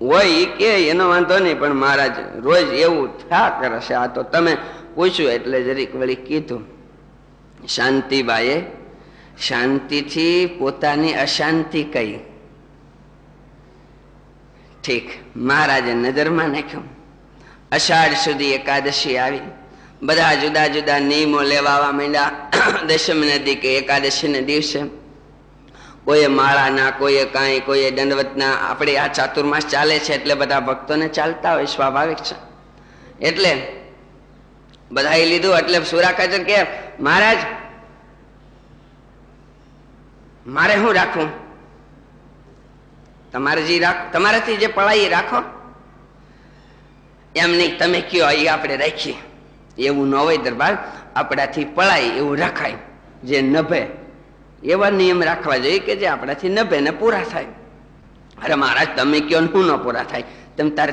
હોય કે એનો વાંધો નહીં, પણ મહારાજ રોજ એવું થયા કરે છે. આ તો તમે પૂછ્યું એટલે જરીક વળી કીધું. શાંતિબાઈએ શાંતિથી પોતાની અશાંતિ કહી. ઠીક, મહારાજે નજરમાં નાખ્યું. અષાઢ સુધી એકાદશી આવી, બધા જુદા જુદા નિયમો લેવા માંડ્યા. દશમ નદી કે એકાદશી ને દિવસે કોઈએ માળાના, કોઈએ કાંઈ, કોઈએ દંડવતના. આપણે આ ચાતુર્માસ ચાલે છે એટલે બધા ભક્તોને ચાલતા હોય, સ્વાભાવિક છે. એટલે બધાએ લીધું. એટલે સુરા ખાચર કે મહારાજ મારે શું રાખવું? તમારાથી જે પળાય રાખો. એમ નહીં, તમે કયો એ આપણે રાખીએ. એવું ન હોય દરબાર, આપણાથી પળાય એવું રાખાય, જે નભે એવા નિયમ રાખવા જોઈએ કે જે આપણાથી નભે ને પૂરા થાય. અરે મહારાજ તમે કયો ને શું ન પૂરા થાય?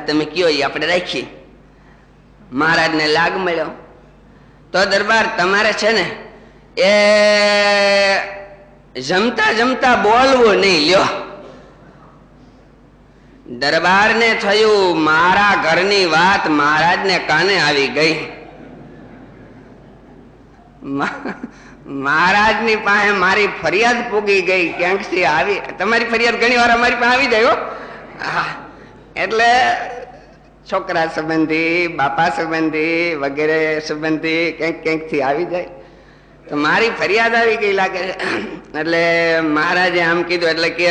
તમે કયો એ આપણે રાખીએ. મહારાજને લાગ મળ્યો તો દરબાર તમારે છે ને એ જમતા જમતા બોલવું નહીં. લ્યો, દરબારને થયું મારા ઘરની વાત મહારાજને કાને આવી ગઈ. મહારાજની પાસે મારી ફરિયાદ પૂગી ગઈ. ક્યાંકથી આવી. તમારી ફરિયાદ ઘણી વાર અમારી પાસે આવી જાય. એટલે છોકરા સંબંધી, બાપા સંબંધી વગેરે સંબંધી ક્યાંકથી આવી જાય. તો મારી ફરિયાદ આવી ગઈ લાગે છે. એટલે મહારાજે આમ કીધું. એટલે કે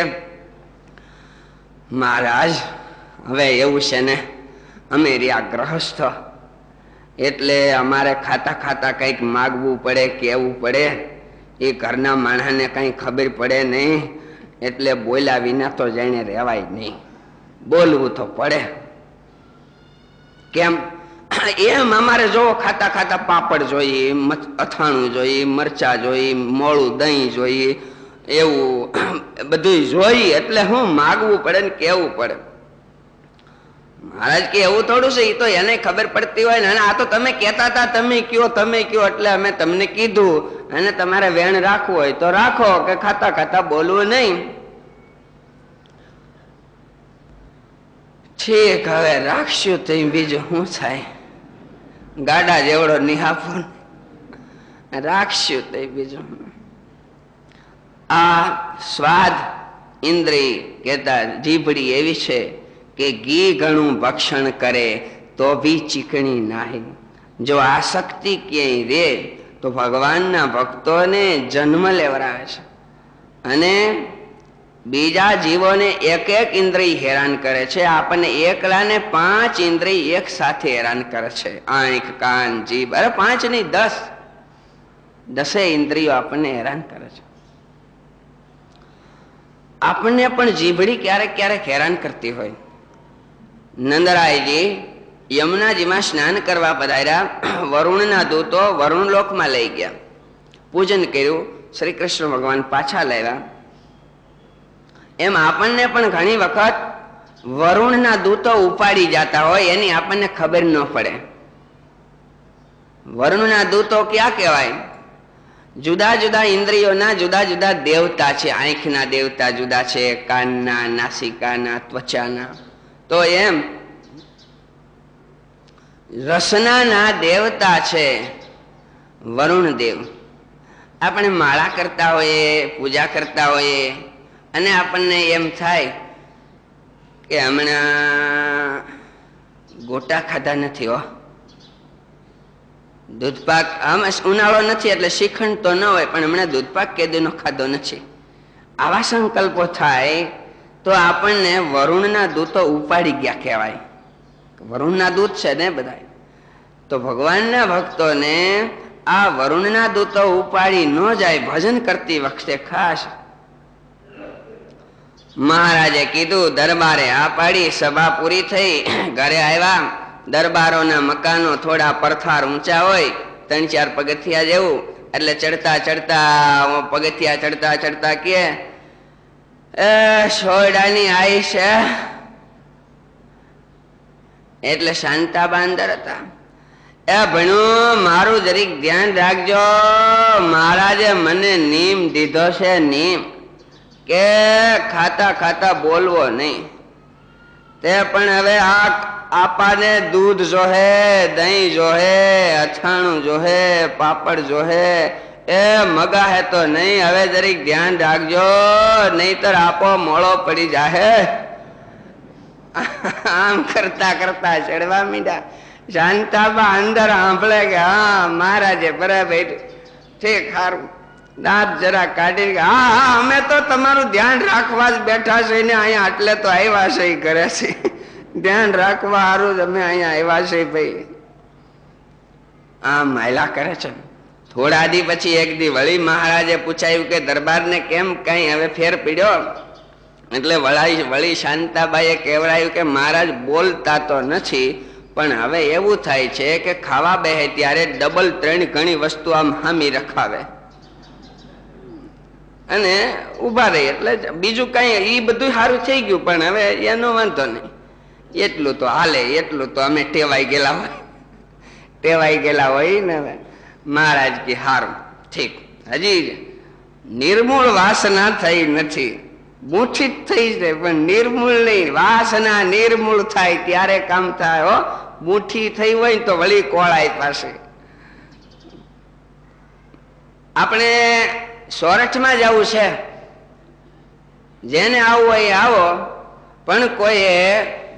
મહારાજ હવે એવું છે ને, અમે રહ્યા ગ્રહસ્થ, એટલે અમારે ખાતા ખાતા કંઈક માગવું પડે, કહેવું પડે. એ ઘરના માણસને કંઈ ખબર પડે નહીં. એટલે બોલ્યા વિના તો જાણે રહેવાય નહીં. બોલવું તો પડે. કેમ? એમ અમારે જો ખાતા ખાતા પાપડ જોઈએ, અથાણું જોઈએ, મરચા જોઈએ, મોળું દહીં જોઈએ, એવું બધું જોઈએ. એટલે હું માગવું પડે ને કેવું પડે. મહારાજ કે એવું થોડું છે, એ તો એને ખબર પડતી હોય ને. આ તો તમે કહેતા હતા તમે કયો એટલે અમે તમને કીધું. અને તમારે વેણ રાખવું હોય તો રાખો, કે ખાતા ખાતા બોલવું નહીં. ઠીક, હવે રાખશું તો બીજું શું થાય? ગાડા જેવડો નિહાપો રાખશું તો બીજું. આ સ્વાદ ઇન્દ્રિય કહેતા જીભડી એવી છે કે ઘી ઘણું ભક્ષણ કરે તો ભી ચીકણી નાહી. જો આસક્તિ ક્યાંય રે તો ભગવાનના ભક્તોને જન્મ લેવરાવે છે. અને બીજા જીવોને એક એક ઇન્દ્રિય હેરાન કરે છે. આપણને એકલાને 5 ઇન્દ્રિય એક સાથે હેરાન કરે છે. આંખ, કાન, જીભ. અરે 5 નહીં, 10 ઇન્દ્રિયો આપણને હેરાન કરે છે. આપણને પણ જીભડી ક્યારેક ક્યારેક હેરાન કરતી હોય. નંદરાયજી યમુનાજીમાં સ્નાન કરવા પધાર્યા. વરુણના દૂતો વરુણલોકમાં લઈ ગયા, પૂજન કર્યું. શ્રી કૃષ્ણ ભગવાન પાછા લાવ્યા. એમ આપણને પણ ઘણી વખત વરુણના દૂતો ઉપાડી જતા હોય, એની આપણને ખબર ન પડે. વરુણના દૂતો ક્યાં કહેવાય? જુદા જુદા ઇન્દ્રિયોના જુદા જુદા દેવતા છે. આંખના દેવતા જુદા છે, કાનના, નાસિકાના, ત્વચાના. તો એમ રસનાના દેવતા છે. વરુણ દેવ. આપણે માળા કરતા હોઈએ, પૂજા કરતા હોઈએ અને આપણને એમ થાય કે હમણાં ગોટા ખાધા નથી હો, દૂધપાક, આમ ઉનાળો નથી એટલે શ્રીખંડ તો ન હોય પણ હમણાં દૂધપાક કેદીનો ખાધો નથી, આવા સંકલ્પો થાય તો આપણને વરુણના દૂતો ઉપાડી ગયા કહેવાય. વરુણના દૂત છે ને બધા. તો ભગવાનના ભક્તોને આ વરુણના દૂતો ઉપાડી ન જાય ભજન કરતી વખતે ખાસ. મહારાજે કીધું, દરબારે આ પાડી, સભા પૂરી થઈ, ઘરે આવ્યા. દરબારોના મકાનો થોડા પરથાર ઊંચા હોય, 3-4 પગથિયા જેવું, એટલે ચડતા ચડતા પગથિયા ચડતા ચડતા કે સોયડાની આઈ છે. એટલે શાંતાબા અંદર હતા. એ ભણ્યું, મારું જરીક ધ્યાન રાખજો, મહારાજે મને નીમ દીધો છે, નીમ કે ખાતા ખાતા બોલવો નહીં. તે પણ હવે આપાને દૂધ જોહે, દહીં જોહે, અથાણું જોહે, પાપડ જોહે, એ મગા હે તો નહીં. હવે જરીક ધ્યાન રાખજો, નહીતર આપો મોળો પડી જાહે. આમ કરતા કરતા ચડવા મીંડ્યા. શાંતાબા અંદર સાંભળે કે હા મહારાજે બરાબર ઠીક, સારું. દાંત જરા કાઢી, હા હા અમે તો તમારું ધ્યાન રાખવા જ બેઠા છે ને, અહીંયા એટલે તો આવ્યા છે કરે છે, ધ્યાન રાખવા સારું જ અમે અહીંયા આવ્યા છે ભાઈ. આમ માયલા કરે છે. થોડા દી પછી એક દી વળી મહારાજે પૂછાયું કે દરબારને કેમ કઈ હવે ફેર પીડ્યો? એટલે વળી શાંતાબાઈએ કહેવડાયું કે મહારાજ બોલતા તો નથી, પણ હવે એવું થાય છે કે ખાવા બેહે ત્યારે ડબલ 3 ઘણી વસ્તુ આમ હામી રખાવે અને ઉભા રહી, એટલે બીજું કઈ એ બધું સારું થઈ ગયું, પણ હવે એનો વાંધો નહીં, એટલું તો હાલે, એટલું તો અમે ટેવાઈ ગયેલા હોય ને. હવે મહારાજ કે હારું ઠીક, હજી નિર્મૂળ વાસના થઈ નથી, મુઠ્ઠી જ થઈ જાય પણ નિર્મૂળ નહીં. વાસના નિર્મૂળ થાય ત્યારે કામ થાય હો. મુઠ્ઠી થઈ હોય તો વળી કોળાય પાસે. આપણે સોરઠમાં જવું છે, જેને આવવું હોય આવો, પણ કોઈએ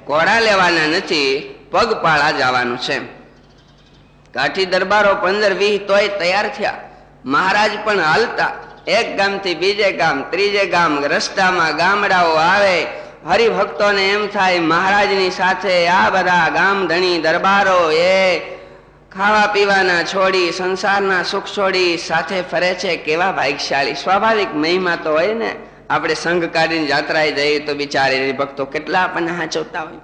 ઘોડા લેવાના નથી, પગપાળા જવાનું છે. કાઠી દરબારો 15-20 તોય તૈયાર થયા. મહારાજ પણ હાલતા એક ગામથી બીજે ગામ, ત્રીજે ગામ, રસ્તામાં ગામડાઓ આવે. હરિભક્તોને એમ થાય મહારાજની સાથે આ બધા ગામ ધણી દરબારો એ ખાવા પીવાના છોડી, સંસારના સુખ છોડી સાથે ફરે છે, કેવા ભાગ્યશાળી. સ્વાભાવિક મહિમા તો હોય ને. આપણે સંઘ કાઢીને જાત્રાએ જઈએ તો બિચારે હરિભક્તો કેટલા આપણને હાચવતા હોય.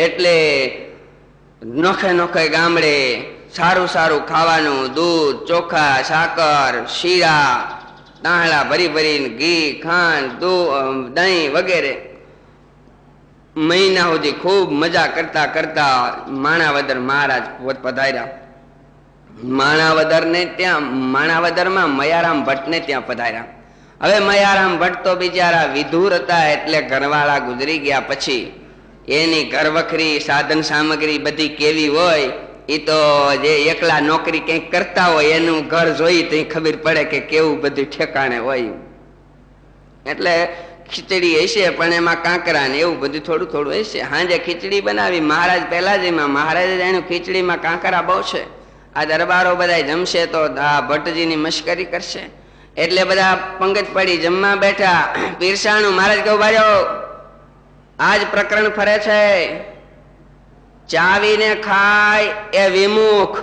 એટલે નોખે નોખે ગામડે સારું સારું ખાવાનું, દૂધ, ચોખા, સાકર, શીરા, તાંહળા ભરી ભરીને ઘી, ખાંડ, દહીં વગેરે. મહિના સુધી ખૂબ મજા કરતા કરતા માણાવદર મહારાજ પધાર્યા. માણાવદરમાં મયારામ ભટ્ટને ત્યાં પધાર્યા. હવે મયારામ ભટ્ટ તો બિચારા વિધુર હતા, એટલે ઘરવાળા ગુજરી ગયા પછી એની ઘરવખરી, સાધન સામગ્રી બધી કેવી હોય એ તો જે એકલા નોકરી કંઈક કરતા હોય એનું ઘર જોઈ તો ખબર પડે કે કેવું બધું ઠેકાણે હોય. એટલે ખીચડી હશે પણ એમાં કાંકરા ને એવું બધું થોડું થોડું હશે. સાંજે ખીચડી બનાવી. મહારાજ પહેલા જ એમાં મહારાજે જાણ્યું ખીચડીમાં કાંકરા બહુ છે, આ દરબારો બધા જમશે તો આ ભટ્ટજીની મશ્કરી કરશે, એટલે બધા પંગત પડી જમવા બેઠા. પીરસાણું. મહારાજ કહું ભાઈઓ આજ પ્રકરણ ફરે છે, ચાવીને ખાય એ વિમુખ,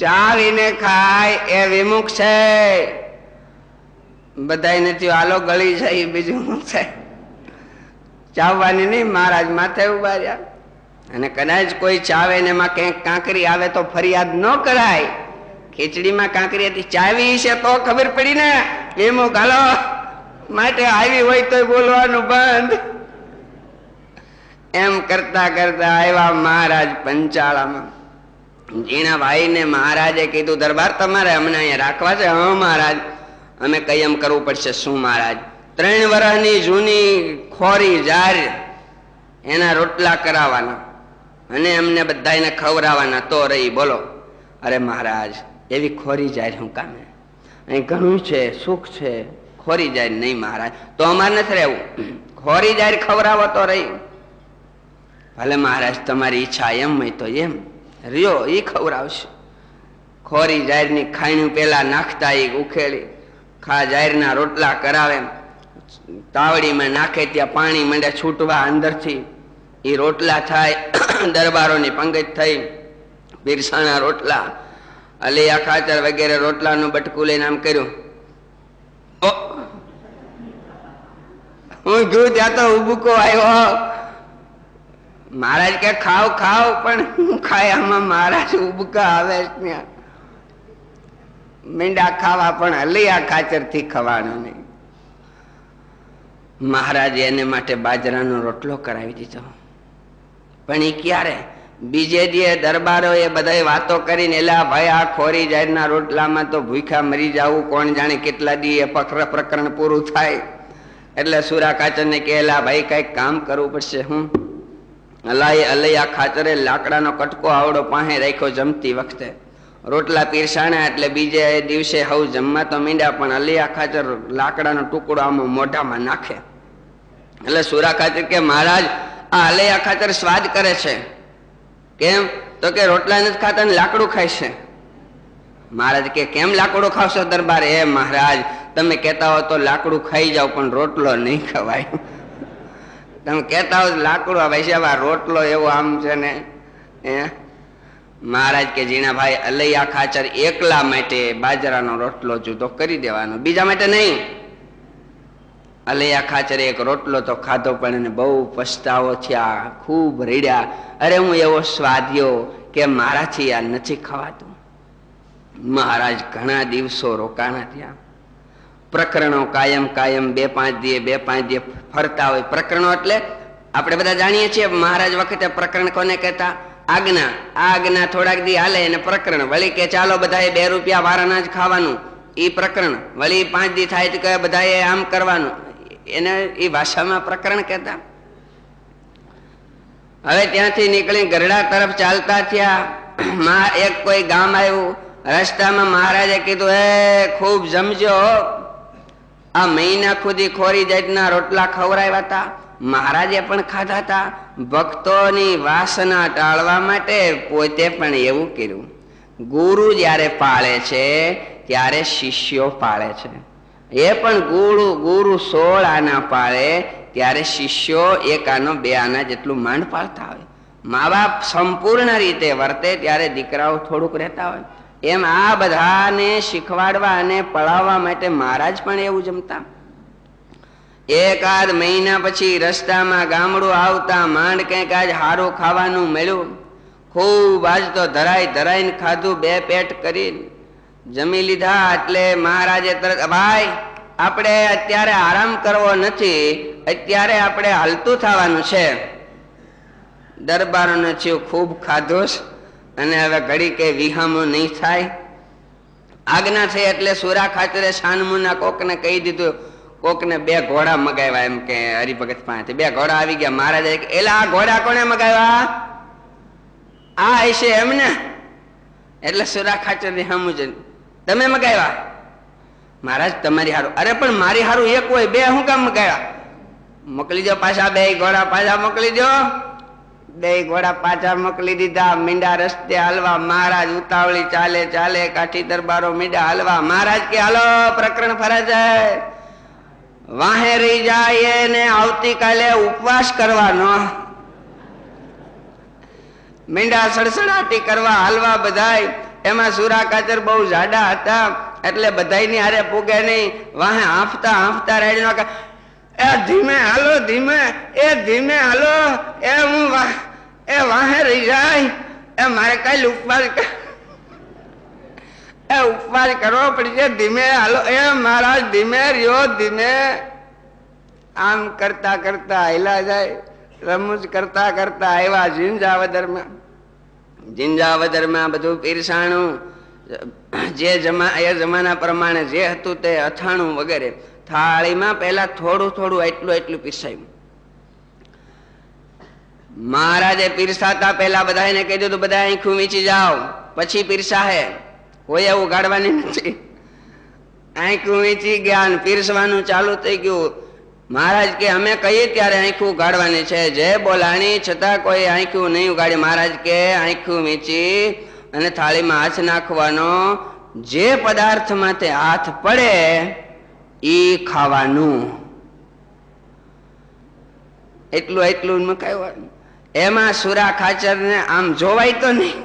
ચાવીને ખાય એ વિમુખ છે. બધા નથી હાલો ગળી જાય, બીજું છે ચાવવાની નહીં. મહારાજ માથે ઉભા રહ્યા. અને કદાચ કોઈ ચાવે ને એમાં ક્યાંક કાંકરી આવે તો ફરિયાદ ન કરાય. ખીચડીમાં કાંકરી હતી, ચાવી છે તો ખબર પડી ને વિમુખ હાલો માટે આવી હોય તો બોલવાનું બંધ. એમ કરતા કરતા આવ્યા મહારાજ પંચાળામાં. જીણાભાઈ ને મહારાજે કીધું દરબાર તમારે અમને અહીંયા રાખવા છે? હા મહારાજ. અમે કઈ એમ કરવું પડશે? શું મહારાજ? 3 વર્ષની જૂની ખોરી જાર એના રોટલા કરાવવાના અને એમને બધાને ખવડાવવાના તો રહી. બોલો, અરે મહારાજ એવી ખોરી જાય હું કામે? અહીં ઘણું છે, સુખ છે, ખોરી જાય નહીં મહારાજ. તો અમારે નથી રહેવું, ખોરી જાય ખવડાવો તો રહી. ભલે મહારાજ તમારી ઈચ્છા એમ હોય તો એમ રહ્યો, એ ખવડાવશે. ખોરી જાહેરની ખાણ્યું પેલા નાખતા એ ઉખેડી જાહેરના રોટલા કરાવે, તાવડીમાં નાખે ત્યાં પાણી માંડે છૂટવા અંદરથી, એ રોટલા થાય. દરબારોની પંગત થઈ, પીરસાણા રોટલા, અલિયા ખાચર વગેરે રોટલાનું બટકું લઈને આમ કર્યું. હું જોઉં ત્યાં તો ઉબુકો આવ્યો. મહારાજ કે ખાવ ખાવ, પણ હું ખાય આમાં મહારાજ ઉબકા આવે ત્યાં. મીંડા ખાવા પણ અલિયા ખાચર થી ખવાનું નહીં. મહારાજે એને માટે બાજરાનો રોટલો કરાવી દીધો. પણ એ ક્યારે? બીજે દી દરબારો એ બધા વાતો કરીને, એલા ભાઈ આ ખોરી જાહેરના રોટલામાં તો ભૂખ્યા મરી જવું, કોણ જાણે કેટલા દી એ પ્રકરણ પૂરું થાય. એટલે સુરા ખાચર ને કહેલા ભાઈ કઈક કામ કરવું પડશે. હું અલૈયા ખાચરે લાકડાનો કટકો આવડો પાસે રાખ્યો. જમતી વખતે રોટલા પીરસાણા એટલે બીજે દિવસે હવ જમવા તો મીંડ્યા, પણ અલૈયા ખાચર લાકડાનો ટુકડો આમાં મોઢામાં નાખે. એટલે સુરા ખાચર કે મહારાજ આ અલૈયા ખાચર સ્વાદ કરે છે. કેમ? તો કે રોટલા નથી ખાતા ને લાકડું ખાય છે. મહારાજ કે કેમ લાકડું ખાવશો દરબાર? એ મહારાજ તમે કહેતા હો તો લાકડું ખાઈ જાવ, પણ રોટલો નહીં ખવાય. તમે કહેતા હો લાકડું ભાઈ રોટલો એવો આમ છે ને. મહારાજ કે જીણાભાઈ અલૈયા ખાચર એકલા માટે બાજરાનો રોટલો જુદો કરી દેવાનો, બીજા માટે નહીં. અલૈયા ખાચરે એક રોટલો તો ખાધો, પણ એને બહુ પછતાવો થયા, ખૂબ રેડ્યા. અરે હું એવો સ્વાદ્યો કે મારાથી આ નથી ખવાતું. મહારાજ ઘણા દિવસો રોકાણા ત્યાં. પ્રકરણો કાયમ 2-5 દિવસે ફરતા હોય. પ્રકરણો એટલે આપણે બધા જાણીએ છીએ. મહારાજ વખતે પ્રકરણ કોને કહેતા? આજ્ઞા. આ આજ્ઞા થોડાક દી હાલે એને પ્રકરણ. વળી કે ચાલો બધાએ 2 રૂપિયા વારાના જ ખાવાનું, એ પ્રકરણ. વળી 5 દી થાય તો કે બધાએ આમ કરવાનું, એને એ ભાષામાં પ્રકરણ કહેતા. હવે ત્યાંથી નીકળી ગરડા તરફ ચાલતા થયા. એક કોઈ ગામ આવ્યું. રસ્તામાં મહારાજે કીધું, એ ખૂબ જમજો. આ મહિના ખુદી ખોરી જાતના રોટલા ખવડાવ્યા હતા, મહારાજે પણ ખાધા હતા. ભક્તોની વાસના ટાળવા માટે પોતે પણ એવું કર્યું. ગુરુ જયારે પાળે છે ત્યારે શિષ્યો પાળે છે. એ પણ ગુરુ 16 આના પાળે ત્યારે શિષ્યો 1 આનો 2 આના જેટલું માંડ પાળતા હોય. મા બાપ સંપૂર્ણ રીતે વર્તે ત્યારે દીકરાઓ થોડુંક રહેતા હોય. એમ આ બધાને શીખવાડવા અને પળાવવા માટે મહારાજ પણ એવું જમતા. 1 મહિના પછી રસ્તામાં ગામડું આવતા માંડ કંઈક આજ સારું ખાવાનું મળ્યું. ખૂબ આજ તો ધરાઈને ખાધું, 2 પેટ કરી જમી લીધા. એટલે મહારાજે તરત, ભાઈ આપણે અત્યારે આરામ કરવો નથી, અત્યારે આપણે હાલતું થવાનું છે. દરબારોને થયું ખૂબ ખાધું અને હવે ઘડી કે વિહામો નહીં થાય. આજ્ઞા થઈ એટલે સુરા ખાચરે શાનમુના કોકને કહી દીધું, કોકને 2 ઘોડા મગાવ્યા. એમ કે હરિભગત પાસેથી 2 ઘોડા આવી ગયા. મહારાજે એલા આ ઘોડા કોને મગાવ્યા? આ હશે એમને. એટલે સુરા ખાચર ની સામું છે, તમે મગાવ્યા? મહારાજ તમારી હારું. અરે પણ મારી હારું એક હોય, 2 હું કામ મગાવ્યા? મોકલી દો પાછા, 2 ઘોડા પાછા મોકલી દો. 2 ઘોડા પાછા મોકલી દીધા. મીંડા રસ્તે હાલવા. મહારાજ ઉતાવળી ચાલે. કાઠી દરબારો મીંડા હાલવા. મહારાજ કે હાલો પ્રકરણ ફરે જાય, વાહે રહી જાય ને આવતીકાલે ઉપવાસ કરવાનો. મીંડા સડસડાટી કરવા હાલવા બધાય. એમાં સુરા ખાચર બહુ જાડા હતા એટલે બધાયની હારે પૂગે નહીં. વાહે હાંફતા રાયડો, એ ધીમે હાલો, ધીમે હાલો, હું વાહે રહી જાય. મારે કાલે ઉપવાસ કરવો પડશે, ધીમે હાલો. મહારાજ ધીમે રહ્યો, ધીમે. આમ કરતા હાલ્યા જાય. રમૂજ કરતા આવ્યા જિંજાવદરમાં બધું પીરસાણું. જે જમાના પ્રમાણે જે હતું તે અથાણું વગેરે. થાળીમાં પહેલા થોડું એટલું પીરસાયું. મહારાજે પીરસાતા પેલા બધાને કહી દીધું બધા આંખું વીંચી જાઓ, પછી પીરસા હે, કોઈ એવું ગાડવાની નથી. આંખું વીંચી ગયા અને પીરસવાનું ચાલુ થઈ ગયું. મહારાજ કે અમે કહીએ ત્યારે આંખું ગાડવાની છે, જે બોલાણી છતાં કોઈ આંખું નહીં ઉગાડી. મહારાજ કે આંખું વીંચી અને થાળીમાં હાથ નાખવાનો, જે પદાર્થ માથે હાથ પડે ઈ ખાવાનું. એટલું મુકાયું. એમાં સુરા ખાચર ને આમ જોવાય તો નહીં,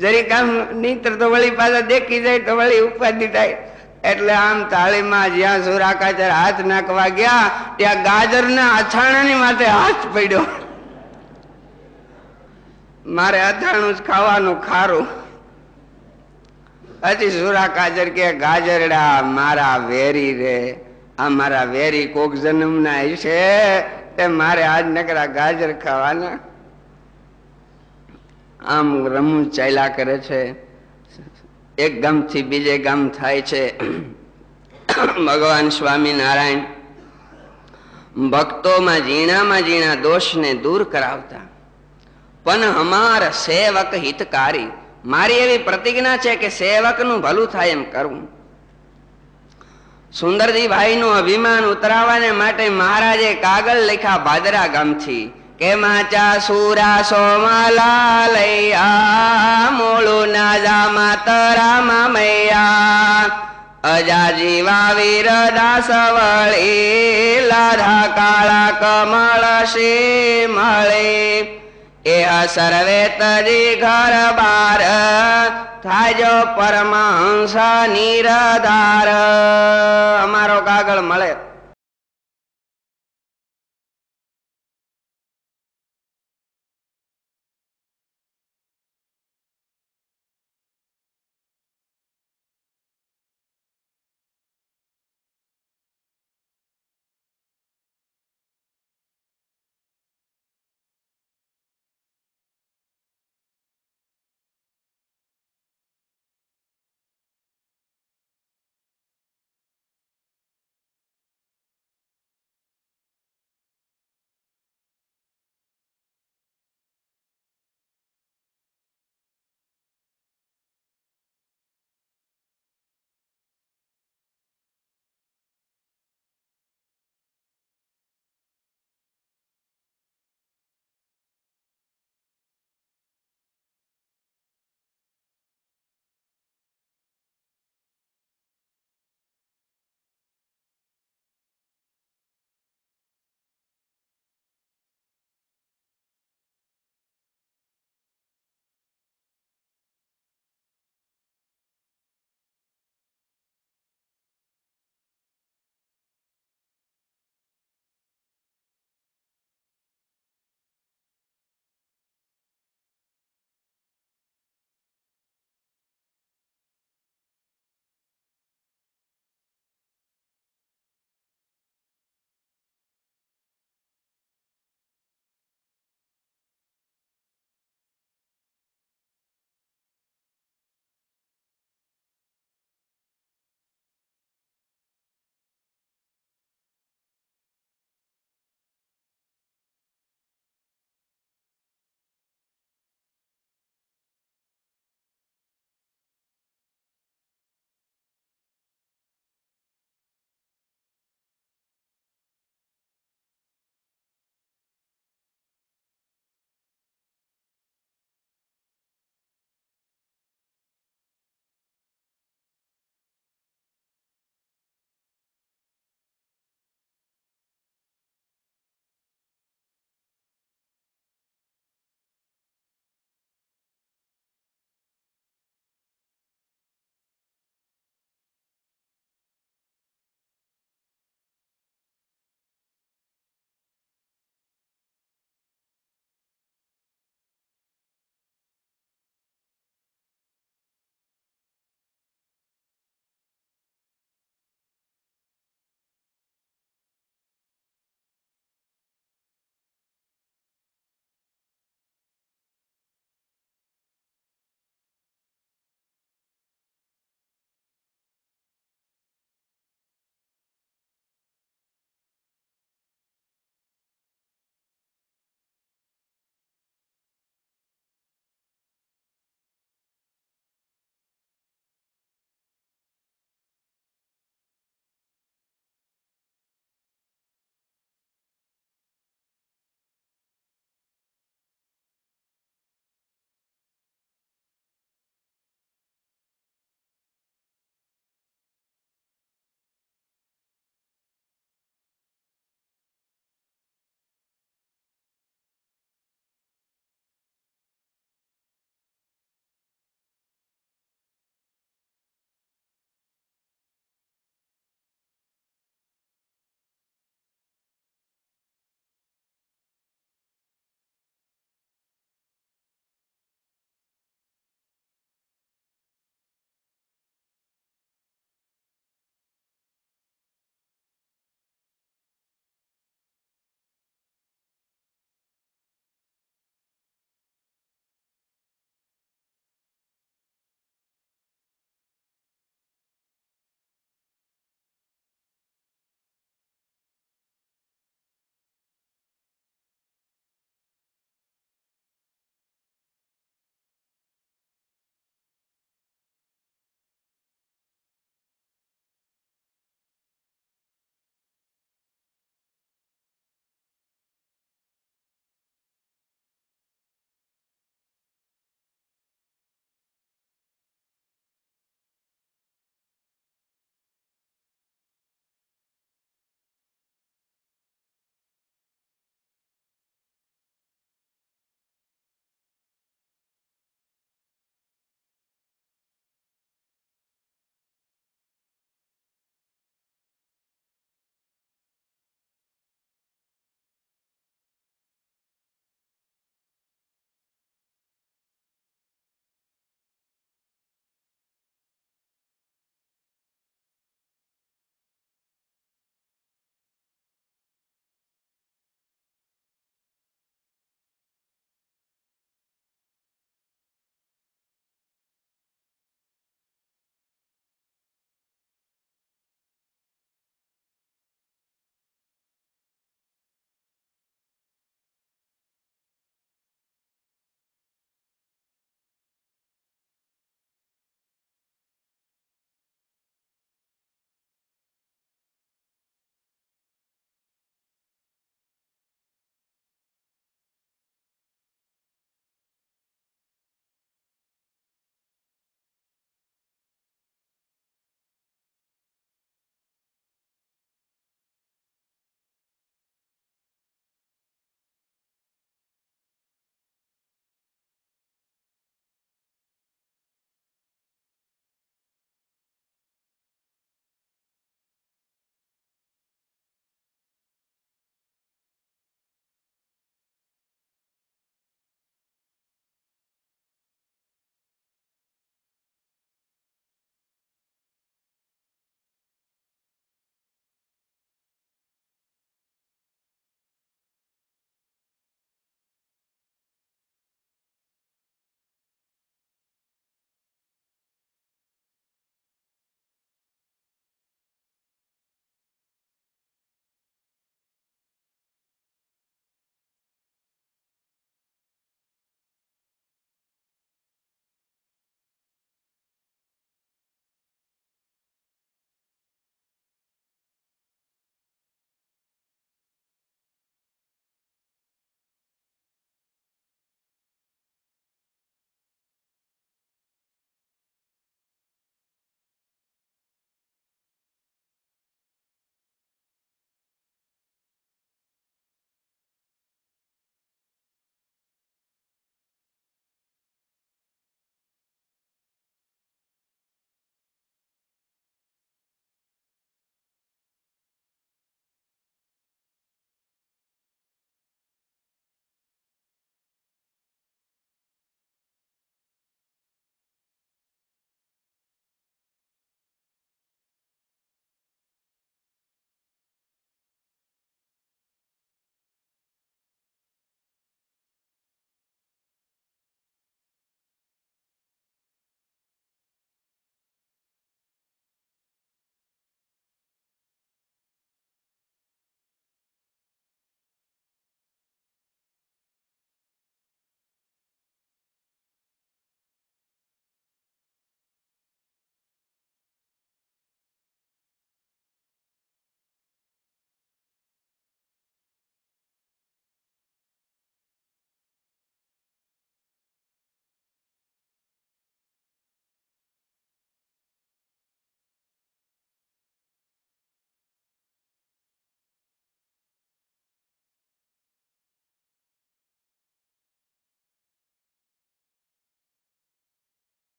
જરીક આમ નીતર તો વળી પાછા દેખી જાય તો વળી ઉપાધિ થાય. એટલે આમ થાળીમાં જ્યાં સુરા ખાચર હાથ નાખવા ગયા ત્યાં ગાજર ના અથાણાની માથે હાથ પડ્યો. મારે અથાણું જ ખાવાનું ખારું. પછી સુરા ખાચર કે ગાજરડા મારા વેરી રે, આ મારા વેરી કોક જન્મ ના છે, મારે આજ નકરા ગાજર ખાવાના. આમ રમૂજ ચાલ્યા કરે છે. એક ગામ થી બીજે ગામ થાય છે. ભગવાન સ્વામિનારાયણ ભક્તોમાં ઝીણા દોષને દૂર કરાવતા. પણ હમાર સેવક હિતકારી, મારી એવી પ્રતિજ્ઞા છે કે સેવકનું ભલું થાય એમ કરવું. સુંદરજીભાઈ નું અભિમાન ઉતરાવવાને માટે મહારાજે કાગળ લખ્યા ભાદરા ગામથી કે માચા સુરા સોમાલા લૈયા મોળું ના જા માતરા મૈયા અજાજી વાવીર દાસ વળી લાધા કાળા કમળ શ્રી મળે એ સર્વે તજી ઘર બાર થાજો પરમહંસ નિરધાર. અમારો કાગળ મળે